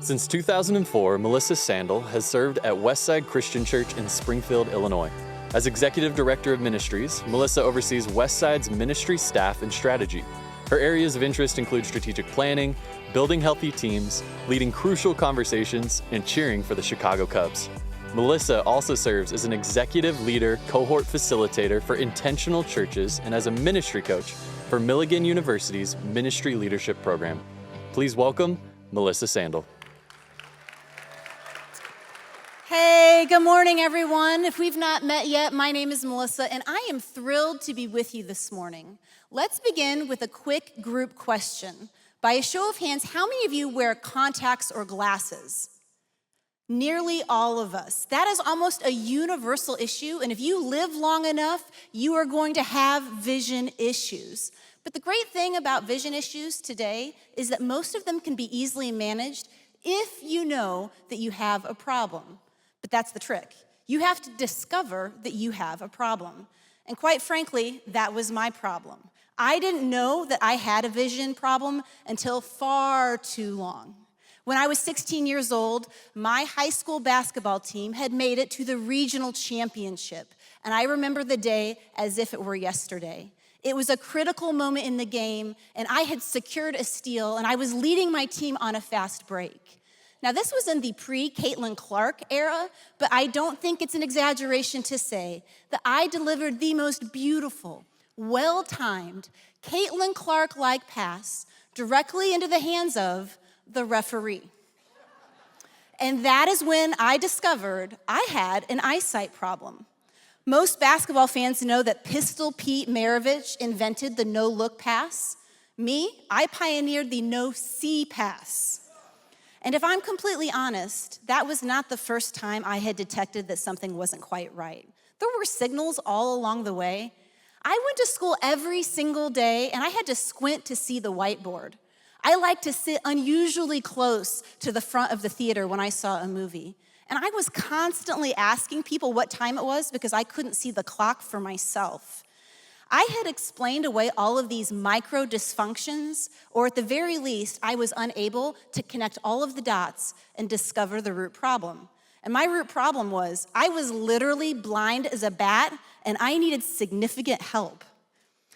Since 2004, Melissa Sandel has served at Westside Christian Church in Springfield, Illinois. As Executive Director of Ministries, Melissa oversees Westside's ministry staff and strategy. Her areas of interest include strategic planning, building healthy teams, leading crucial conversations, and cheering for the Chicago Cubs. Melissa also serves as an executive leader, cohort facilitator for intentional churches, and as a ministry coach for Milligan University's Ministry Leadership Program. Please welcome Melissa Sandel. Hey, good morning, everyone. If we've not met yet, my name is Melissa, and I am thrilled to be with you this morning. Let's begin with a quick group question. By a show of hands, how many of you wear contacts or glasses? Nearly all of us. That is almost a universal issue, and if you live long enough, you are going to have vision issues. But the great thing about vision issues today is that most of them can be easily managed if you know that you have a problem. But that's the trick. You have to discover that you have a problem. And quite frankly, that was my problem. I didn't know that I had a vision problem until far too long. When I was 16 years old, my high school basketball team had made it to the regional championship. And I remember the day as if it were yesterday. It was a critical moment in the game, and I had secured a steal, and I was leading my team on a fast break. Now, this was in the pre-Caitlin Clark era, but I don't think it's an exaggeration to say that I delivered the most beautiful, well-timed, Caitlin Clark-like pass directly into the hands of the referee. And that is when I discovered I had an eyesight problem. Most basketball fans know that Pistol Pete Maravich invented the no-look pass. Me, I pioneered the no-see pass. And if I'm completely honest, that was not the first time I had detected that something wasn't quite right. There were signals all along the way. I went to school every single day, and I had to squint to see the whiteboard. I liked to sit unusually close to the front of the theater when I saw a movie. And I was constantly asking people what time it was because I couldn't see the clock for myself. I had explained away all of these micro dysfunctions, or at the very least, I was unable to connect all of the dots and discover the root problem. And my root problem was I was literally blind as a bat, and I needed significant help.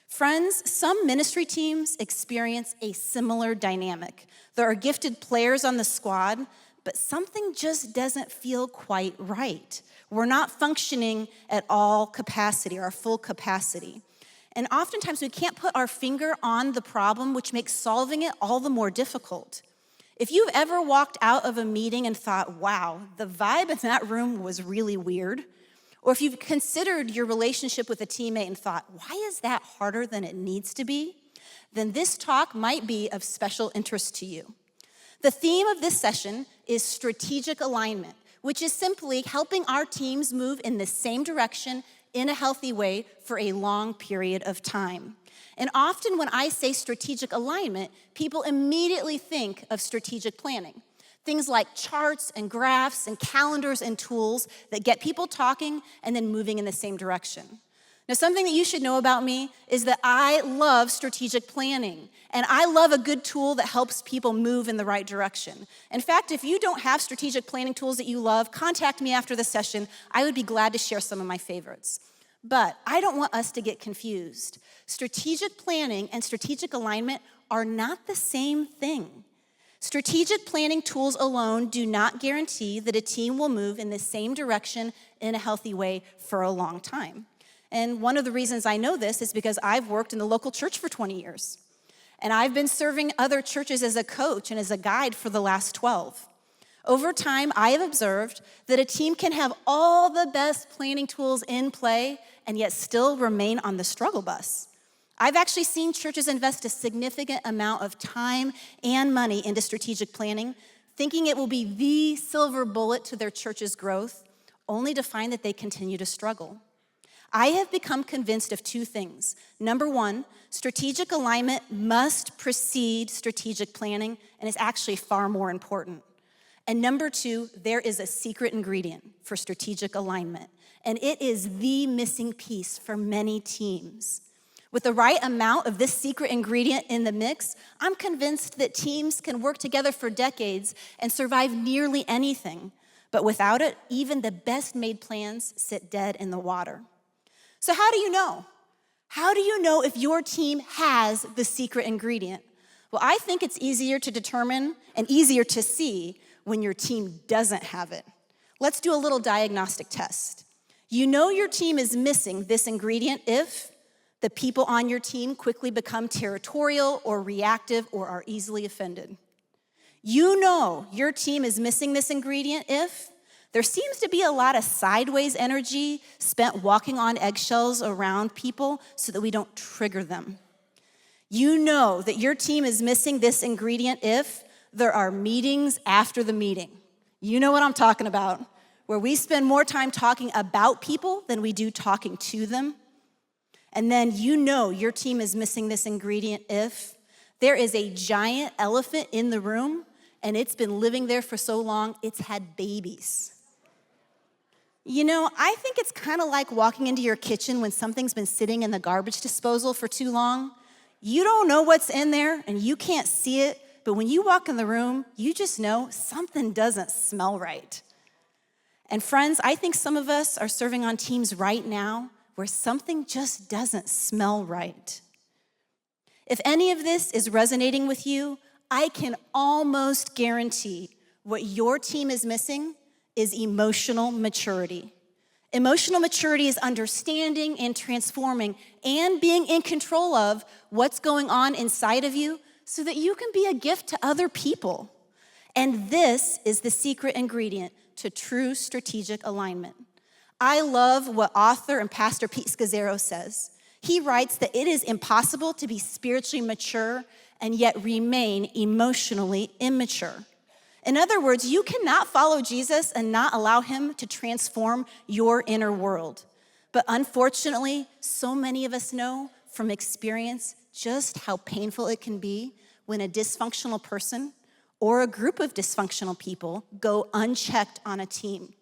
Friends, some ministry teams experience a similar dynamic. There are gifted players on the squad, but something just doesn't feel quite right. We're not functioning at all capacity, our full capacity. And oftentimes we can't put our finger on the problem, which makes solving it all the more difficult. If you've ever walked out of a meeting and thought, wow, the vibe in that room was really weird, or if you've considered your relationship with a teammate and thought, why is that harder than it needs to be, then this talk might be of special interest to you. The theme of this session is strategic alignment, which is simply helping our teams move in the same direction in a healthy way for a long period of time. And often when I say strategic alignment, people immediately think of strategic planning. Things like charts and graphs and calendars and tools that get people talking and then moving in the same direction. Now, something that you should know about me is that I love strategic planning, and I love a good tool that helps people move in the right direction. In fact, if you don't have strategic planning tools that you love, contact me after the session. I would be glad to share some of my favorites. But I don't want us to get confused. Strategic planning and strategic alignment are not the same thing. Strategic planning tools alone do not guarantee that a team will move in the same direction in a healthy way for a long time. And one of the reasons I know this is because I've worked in the local church for 20 years. And I've been serving other churches as a coach and as a guide for the last 12. Over time, I have observed that a team can have all the best planning tools in play and yet still remain on the struggle bus. I've actually seen churches invest a significant amount of time and money into strategic planning, thinking it will be the silver bullet to their church's growth, only to find that they continue to struggle. I have become convinced of two things. Number one, strategic alignment must precede strategic planning and is actually far more important. And number two, there is a secret ingredient for strategic alignment, and it is the missing piece for many teams. With the right amount of this secret ingredient in the mix, I'm convinced that teams can work together for decades and survive nearly anything. But without it, even the best made plans sit dead in the water. So how do you know? How do you know if your team has the secret ingredient? Well, I think it's easier to determine and easier to see when your team doesn't have it. Let's do a little diagnostic test. You know your team is missing this ingredient if the people on your team quickly become territorial or reactive or are easily offended. You know your team is missing this ingredient if there seems to be a lot of sideways energy spent walking on eggshells around people so that we don't trigger them. You know that your team is missing this ingredient if there are meetings after the meeting. You know what I'm talking about, where we spend more time talking about people than we do talking to them. And then you know your team is missing this ingredient if there is a giant elephant in the room and it's been living there for so long, it's had babies. You know, I think it's kind of like walking into your kitchen when something's been sitting in the garbage disposal for too long. You don't know what's in there and you can't see it, but when you walk in the room, you just know something doesn't smell right. And friends, I think some of us are serving on teams right now where something just doesn't smell right. If any of this is resonating with you, I can almost guarantee what your team is missing is emotional maturity. Emotional maturity is understanding and transforming and being in control of what's going on inside of you so that you can be a gift to other people. And this is the secret ingredient to true strategic alignment. I love what author and pastor Pete Scazzero says. He writes that it is impossible to be spiritually mature and yet remain emotionally immature. In other words, you cannot follow Jesus and not allow him to transform your inner world. But unfortunately, so many of us know from experience just how painful it can be when a dysfunctional person or a group of dysfunctional people go unchecked on a team.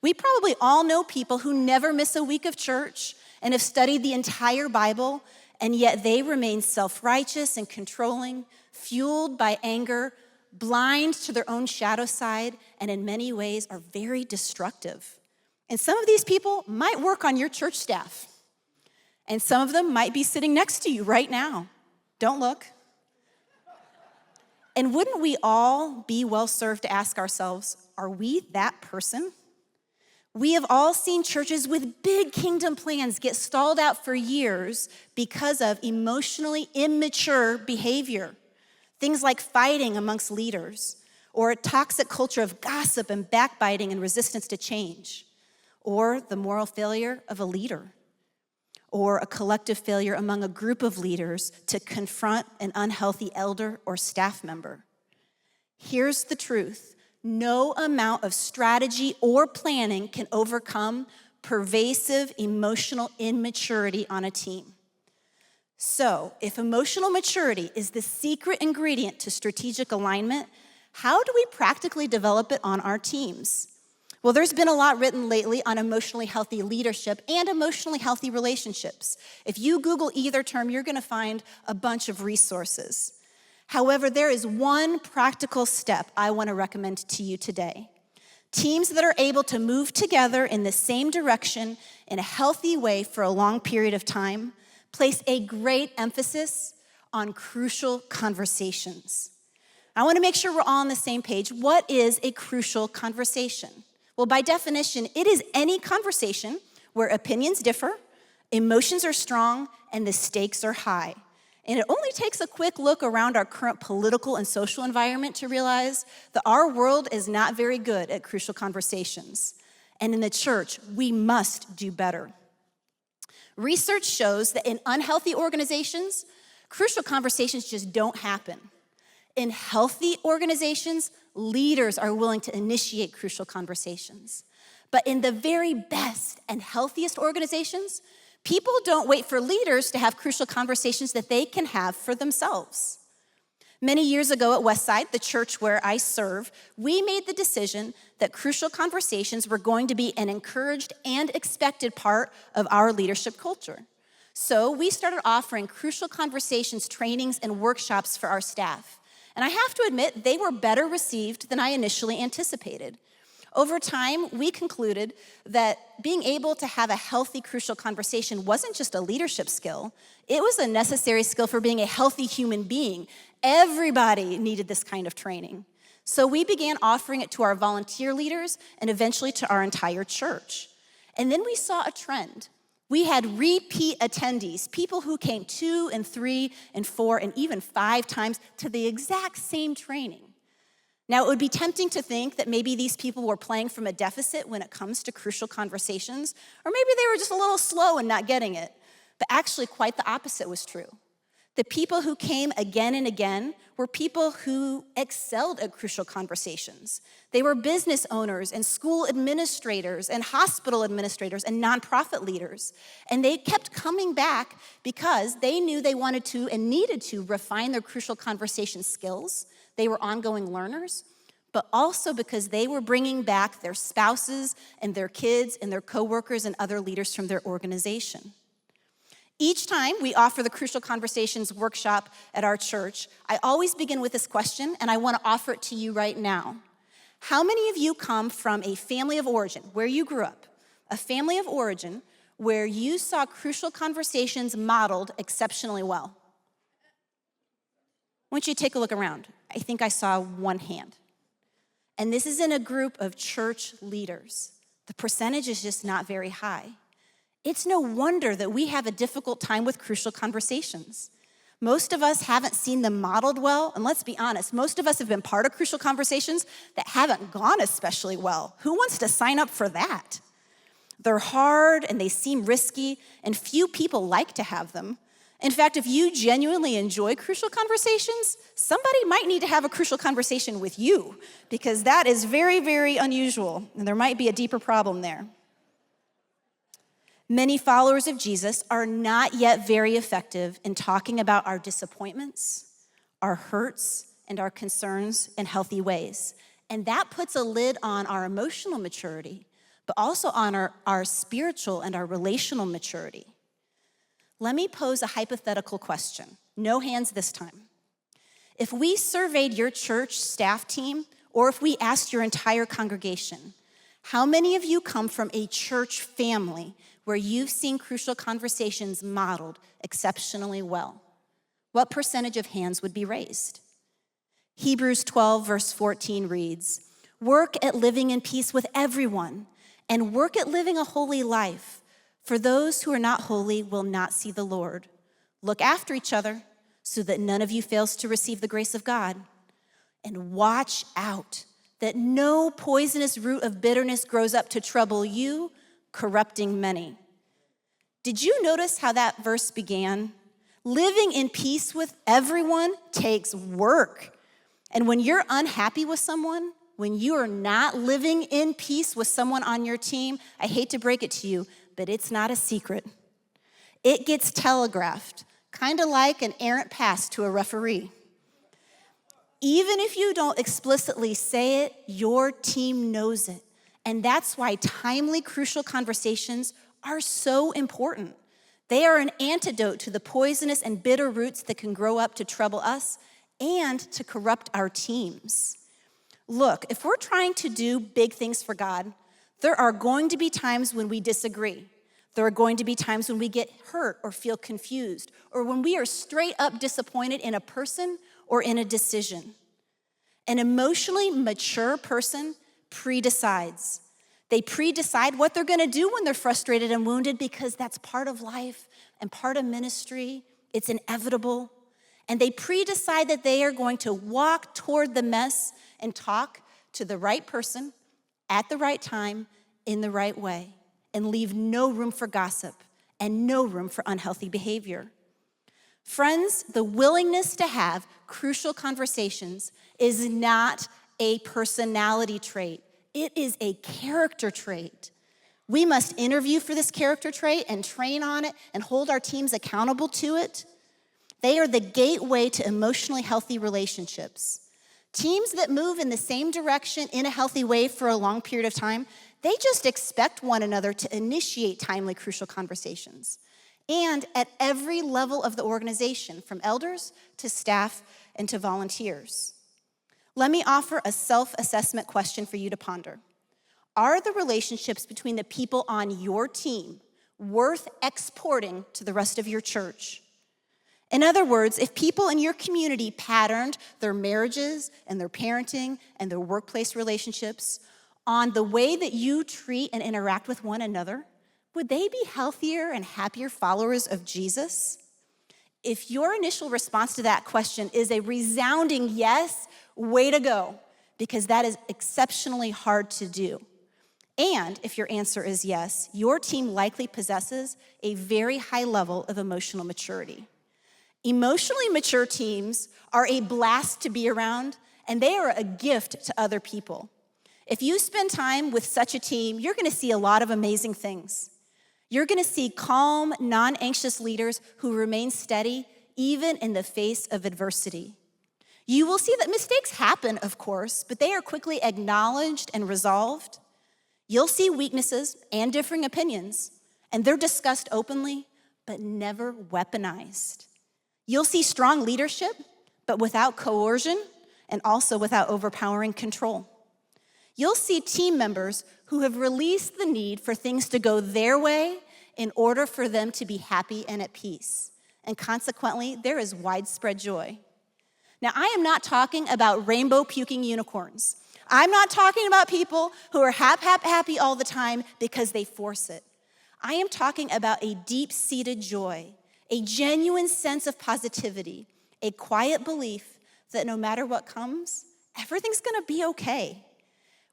We probably all know people who never miss a week of church and have studied the entire Bible, and yet they remain self-righteous and controlling, fueled by anger, blind to their own shadow side, and in many ways are very destructive. And some of these people might work on your church staff, and some of them might be sitting next to you right now. Don't look. And wouldn't we all be well served to ask ourselves, are we that person? We have all seen churches with big kingdom plans get stalled out for years because of emotionally immature behavior. Things like fighting amongst leaders, or a toxic culture of gossip and backbiting and resistance to change, or the moral failure of a leader, or a collective failure among a group of leaders to confront an unhealthy elder or staff member. Here's the truth. No amount of strategy or planning can overcome pervasive emotional immaturity on a team. So, if emotional maturity is the secret ingredient to strategic alignment, how do we practically develop it on our teams? Well, there's been a lot written lately on emotionally healthy leadership and emotionally healthy relationships. If you Google either term, you're gonna find a bunch of resources. However, there is one practical step I wanna recommend to you today. Teams that are able to move together in the same direction in a healthy way for a long period of time place a great emphasis on crucial conversations. I wanna make sure we're all on the same page. What is a crucial conversation? Well, by definition, it is any conversation where opinions differ, emotions are strong, and the stakes are high. And it only takes a quick look around our current political and social environment to realize that our world is not very good at crucial conversations. And in the church, we must do better. Research shows that in unhealthy organizations, crucial conversations just don't happen. In healthy organizations, leaders are willing to initiate crucial conversations. But in the very best and healthiest organizations, people don't wait for leaders to have crucial conversations that they can have for themselves. Many years ago at Westside, the church where I serve, we made the decision that crucial conversations were going to be an encouraged and expected part of our leadership culture. So we started offering crucial conversations, trainings, and workshops for our staff. And I have to admit, they were better received than I initially anticipated. Over time, we concluded that being able to have a healthy, crucial conversation wasn't just a leadership skill, it was a necessary skill for being a healthy human being. Everybody needed this kind of training. So we began offering it to our volunteer leaders and eventually to our entire church. And then we saw a trend. We had repeat attendees, people who came 2 and 3 and 4 and even 5 times to the exact same training. Now, it would be tempting to think that maybe these people were playing from a deficit when it comes to crucial conversations, or maybe they were just a little slow and not getting it. But actually, quite the opposite was true. The people who came again and again were people who excelled at crucial conversations. They were business owners and school administrators and hospital administrators and nonprofit leaders. And they kept coming back because they knew they wanted to and needed to refine their crucial conversation skills. They were ongoing learners, but also because they were bringing back their spouses and their kids and their coworkers and other leaders from their organization. Each time we offer the Crucial Conversations workshop at our church, I always begin with this question, and I want to offer it to you right now. How many of you come from a family of origin, where you grew up, a family of origin where you saw crucial conversations modeled exceptionally well? I want you to take a look around. I think I saw one hand. And this is in a group of church leaders. The percentage is just not very high. It's no wonder that we have a difficult time with crucial conversations. Most of us haven't seen them modeled well, and let's be honest, most of us have been part of crucial conversations that haven't gone especially well. Who wants to sign up for that? They're hard and they seem risky, and few people like to have them. In fact, if you genuinely enjoy crucial conversations, somebody might need to have a crucial conversation with you, because that is very, very unusual, and there might be a deeper problem there. Many followers of Jesus are not yet very effective in talking about our disappointments, our hurts, and our concerns in healthy ways. And that puts a lid on our emotional maturity, but also on our spiritual and our relational maturity. Let me pose a hypothetical question. No hands this time. If we surveyed your church staff team, or if we asked your entire congregation, how many of you come from a church family where you've seen crucial conversations modeled exceptionally well? What percentage of hands would be raised? Hebrews 12, verse 14 reads, "Work at living in peace with everyone, and work at living a holy life, for those who are not holy will not see the Lord. Look after each other, so that none of you fails to receive the grace of God. And watch out that no poisonous root of bitterness grows up to trouble you, corrupting many." Did you notice how that verse began? Living in peace with everyone takes work. And when you're unhappy with someone, when you are not living in peace with someone on your team, I hate to break it to you, but it's not a secret. It gets telegraphed, kind of like an errant pass to a referee. Even if you don't explicitly say it, your team knows it. And that's why timely, crucial conversations are so important. They are an antidote to the poisonous and bitter roots that can grow up to trouble us and to corrupt our teams. Look, if we're trying to do big things for God, there are going to be times when we disagree. There are going to be times when we get hurt or feel confused, or when we are straight up disappointed in a person or in a decision. An emotionally mature person pre-decides. They pre-decide what they're gonna do when they're frustrated and wounded, because that's part of life and part of ministry. It's inevitable. And they pre-decide that they are going to walk toward the mess and talk to the right person at the right time in the right way, and leave no room for gossip and no room for unhealthy behavior. Friends, the willingness to have crucial conversations is not a personality trait. It is a character trait. We must interview for this character trait and train on it and hold our teams accountable to it. They are the gateway to emotionally healthy relationships. Teams that move in the same direction in a healthy way for a long period of time, they just expect one another to initiate timely, crucial conversations. and at every level of the organization, from elders to staff and to volunteers. Let me offer a self-assessment question for you to ponder. Are the relationships between the people on your team worth exporting to the rest of your church? In other words, if people in your community patterned their marriages and their parenting and their workplace relationships on the way that you treat and interact with one another, would they be healthier and happier followers of Jesus? If your initial response to that question is a resounding yes, way to go, because that is exceptionally hard to do. And if your answer is yes, your team likely possesses a very high level of emotional maturity. Emotionally mature teams are a blast to be around, and they are a gift to other people. If you spend time with such a team, you're gonna see a lot of amazing things. You're gonna see calm, non-anxious leaders who remain steady even in the face of adversity. You will see that mistakes happen, of course, but they are quickly acknowledged and resolved. You'll see weaknesses and differing opinions, and they're discussed openly, but never weaponized. You'll see strong leadership, but without coercion and also without overpowering control. You'll see team members who have released the need for things to go their way in order for them to be happy and at peace. And consequently, there is widespread joy. Now, I am not talking about rainbow puking unicorns. I'm not talking about people who are happy all the time because they force it. I am talking about a deep-seated joy, a genuine sense of positivity, a quiet belief that no matter what comes, everything's gonna be okay.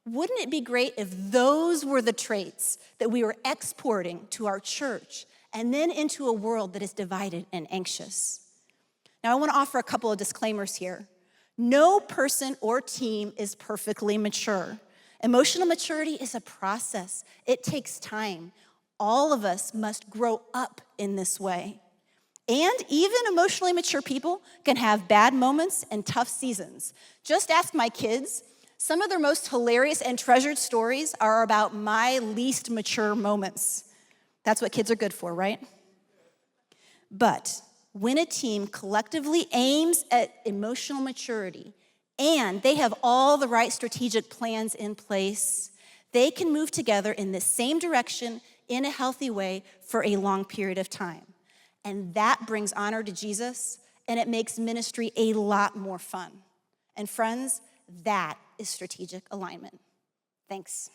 Wouldn't it be great if those were the traits that we were exporting to our church and then into a world that is divided and anxious? Now, I wanna offer a couple of disclaimers here. No person or team is perfectly mature. Emotional maturity is a process. It takes time. All of us must grow up in this way. And even emotionally mature people can have bad moments and tough seasons. Just ask my kids. Some of their most hilarious and treasured stories are about my least mature moments. That's what kids are good for, right? But when a team collectively aims at emotional maturity and they have all the right strategic plans in place, they can move together in the same direction in a healthy way for a long period of time. And that brings honor to Jesus, and it makes ministry a lot more fun. And friends, that is strategic alignment. Thanks.